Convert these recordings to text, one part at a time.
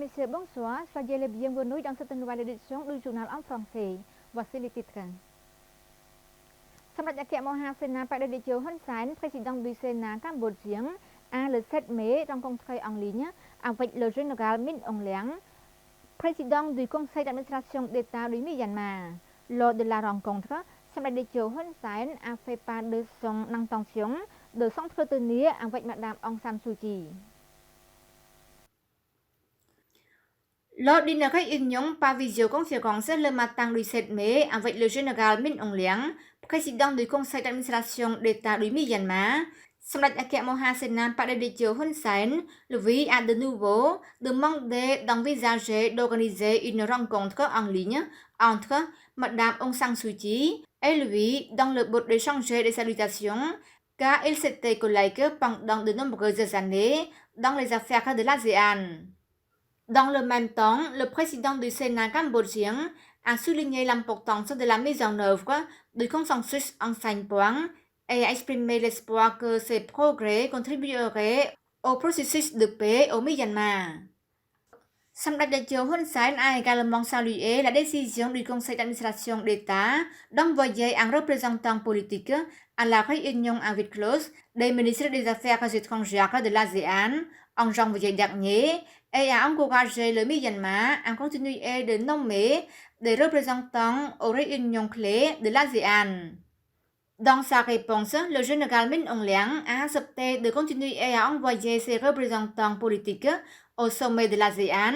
messieurs, bonsoir. Soyez les bienvenus dans cette nouvelle édition du journal en français. Voici les titres. Samrat Moha Sena Paraditio Hun Sen, président du Sénat cambodgien, a le 7 mai rencontré en ligne avec le général Min Aung Hlaing, président du conseil d'administration d'État du Myanmar. Lors de la rencontre, Samraditio Hun Sen a fait part de son intention de s'entretenir avec Madame Aung San Suu Kyi. Lors d'une réunion par visioconférence le matin du 7 mai avec le général Min Aung Hlaing, président du conseil d'administration d'État du Myanmar, Samdech Akhet Moha Sena Paraditio Hun Sen lui a de nouveau demandé d'envisager d'organiser une rencontre en ligne entre Madame Aung San Suu Kyi et lui dans le but d'échanger des salutations, car ils s'étaient collègues pendant de nombreuses années dans les affaires de l'ASEAN. Dans le même temps, le président du Sénat cambodgien a souligné l'importance de la mise en œuvre du consensus en 5 points et a exprimé l'espoir que ces progrès contribueraient au processus de paix au Myanmar. Samdech Hun Sen a également salué la décision du conseil d'administration d'État d'envoyer un représentant politique à la réunion à huis clos des ministres des Affaires étrangères de l'ASEAN en janvier dernier et a encouragé le Myanmar à continuer de nommer des représentants aux réunions clés de l'ASEAN. Dans sa réponse, le général Min Aung Hlaing a accepté de continuer à envoyer ses représentants politiques au sommet de l'ASEAN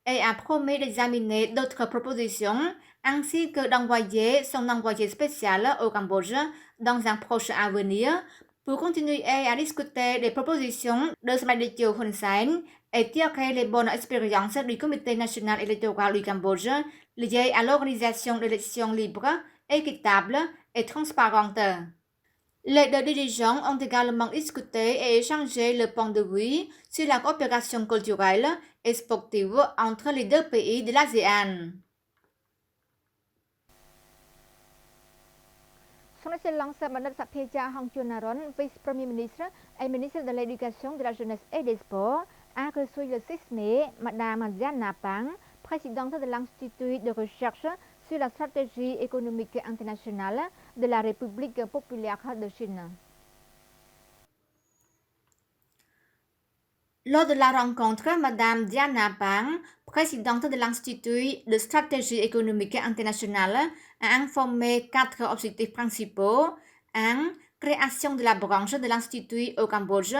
et a promis d'examiner d'autres propositions ainsi que d'envoyer son envoyé spécial au Cambodge dans un proche avenir pour continuer à discuter des propositions de Samdech Hun Sen et tirer les bonnes expériences du Comité national électoral du Cambodge liées à l'organisation d'élections libres, équitables et transparentes. Les deux dirigeants ont également discuté et échangé le point de vue sur la coopération culturelle et sportive entre les deux pays de l'ASEAN. Son Excellence Madame Sapheja Hongchunaron, vice-premier ministre et ministre de l'Éducation, de la Jeunesse et des Sports, a reçu le 6 mai Madame Diana Pang, présidente de l'Institut de recherche sur la stratégie économique internationale de la République populaire de Chine. Lors de la rencontre, Madame Diana Pang, présidente de l'Institut de stratégie économique internationale, a informé 4 objectifs principaux. 1. Création de la branche de l'Institut au Cambodge.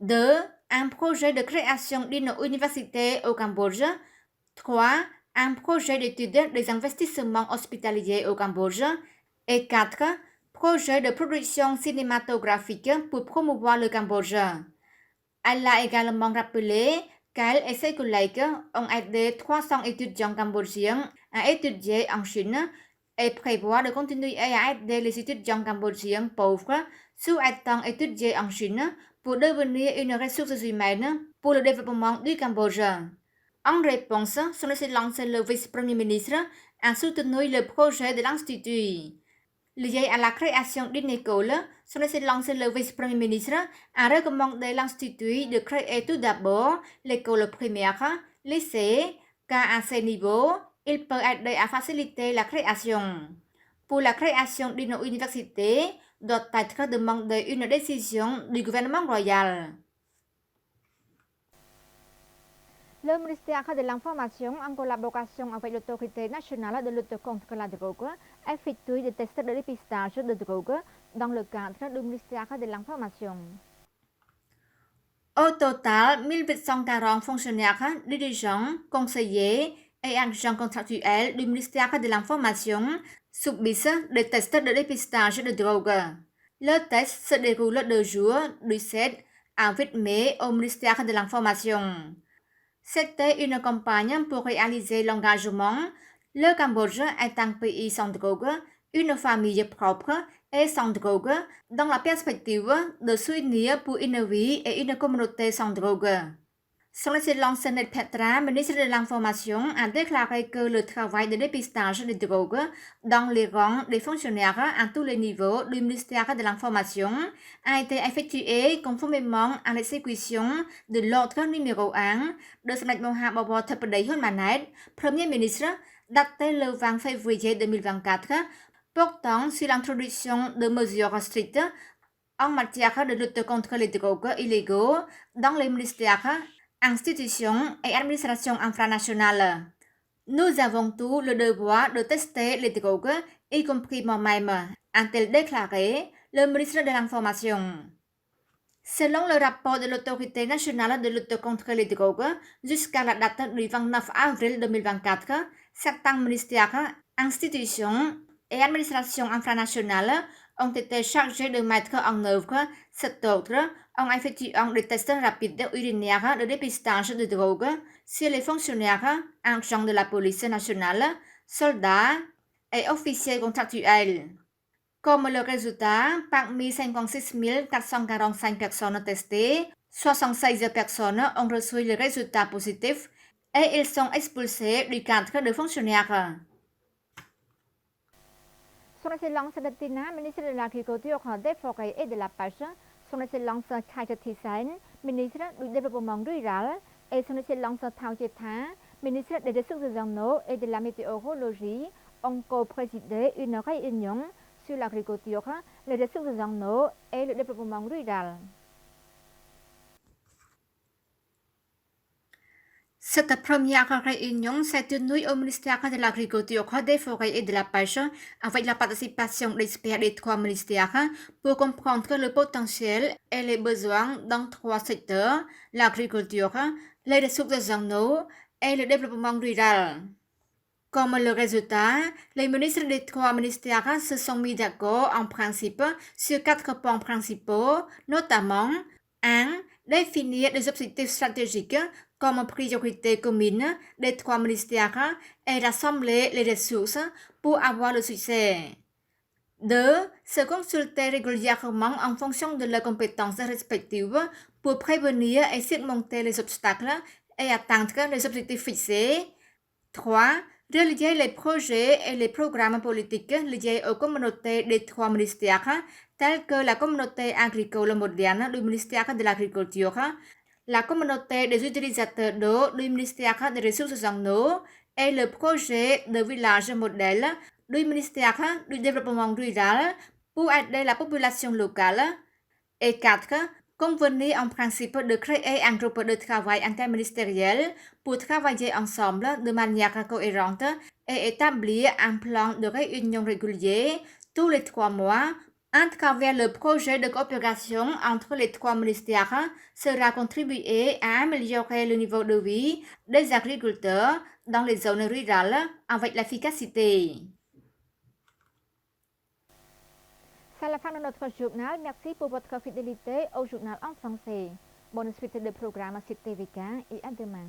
2. Un projet de création d'une université au Cambodge. 3. Un projet d'étude des investissements hospitaliers au Cambodge. Et 4. Projet de production cinématographique pour promouvoir le Cambodge. Elle a également rappelé qu'elle et ses collègues ont aidé 300 étudiants cambodgiens à étudier en Chine et prévoit de continuer à aider les étudiants cambodgiens pauvres souhaitant étudier en Chine pour devenir une ressource humaine pour le développement du Cambodge. En réponse, Son Excellence le vice-premier ministre a soutenu le projet de l'Institut. Lié à la création d'une école, Son Excellence le vice-premier ministre a recommandé l'Institut de créer tout d'abord l'école primaire, lycée, car à ce niveau, il peut aider à faciliter la création. Pour la création d'une université, doit être demandée une décision du gouvernement royal. Le ministère de l'Information, en collaboration avec l'Autorité nationale de lutte contre la drogue, effectue des tests de dépistage de drogue dans le cadre du ministère de l'Information. Au total, 1840 fonctionnaires, dirigeants, conseillers et agents contractuels du ministère de l'Information subissent des tests de dépistage de drogue. Le test se déroule 2 jours, du 7 à 8 mai au ministère de l'Information. C'était une campagne pour réaliser l'engagement. Le Cambodge est un pays sans drogue, une famille propre et sans drogue, dans la perspective de s'unir pour une vie et une communauté sans drogue. Son Excellence Senet Petra, ministre de l'Information, a déclaré que le travail de dépistage des drogues dans les rangs des fonctionnaires à tous les niveaux du ministère de l'Information a été effectué conformément à l'exécution de l'ordre numéro 1 de Senet Mohamed Thapdei Honmanet, Premier ministre, daté le 20 février 2024, portant sur l'introduction de mesures strictes en matière de lutte contre les drogues illégaux dans les ministères, institutions et administrations infranationales. Nous avons tous le devoir de tester les drogues, y compris moi-même, a-t-elle déclaré le ministre de l'Information. Selon le rapport de l'Autorité nationale de lutte contre les drogues, jusqu'à la date du 29 avril 2024, certains ministères, institutions et administrations infranationales ont été chargés de mettre en œuvre cet ordre en effectuant des tests rapides urinaires de dépistage de drogue sur les fonctionnaires, agents de la police nationale, soldats et officiers contractuels. Comme le résultat, parmi 56 445 personnes testées, 76 personnes ont reçu le résultat positif et ils sont expulsés du cadre de fonctionnaires. Son Excellence Datina, ministre de l'Agriculture, des Forêts et de la Pêche, Son Excellence Chaicha Tisen, ministre du Développement rural, et Son Excellence Thao Chetha, ministre des Ressources en eau et de la Météorologie, ont co-présidé une réunion sur l'agriculture, les ressources en eau et le développement rural. Cette première réunion s'est tenue au ministère de l'Agriculture, des Forêts et de la Pêche avec la participation d'experts des trois ministères pour comprendre le potentiel et les besoins dans trois secteurs, l'agriculture, les ressources en eau et le développement rural. Comme le résultat, les ministres des trois ministères se sont mis d'accord en principe sur 4 points principaux, notamment 1. Définir des objectifs stratégiques comme priorité commune des trois ministères et rassembler les ressources pour avoir le succès. 2. Se consulter régulièrement en fonction de leurs compétences respectives pour prévenir et surmonter les obstacles et atteindre les objectifs fixés. 3. Relier les projets et les programmes politiques liés aux communautés des trois ministères, tels que la communauté agricole moderne du ministère de l'Agriculture, la communauté des utilisateurs d'eau du ministère des Ressources en eau et le projet de village modèle du ministère du Développement rural pour aider la population locale. Et 4. Convenir en principe de créer un groupe de travail interministériel pour travailler ensemble de manière cohérente et établir un plan de réunion régulier tous les 3 mois à travers le projet de coopération entre les trois ministères sera contribué à améliorer le niveau de vie des agriculteurs dans les zones rurales avec l'efficacité. C'est la fin de notre journal. Merci pour votre fidélité au journal en français. Bonne suite de programme sur TVK et à demain.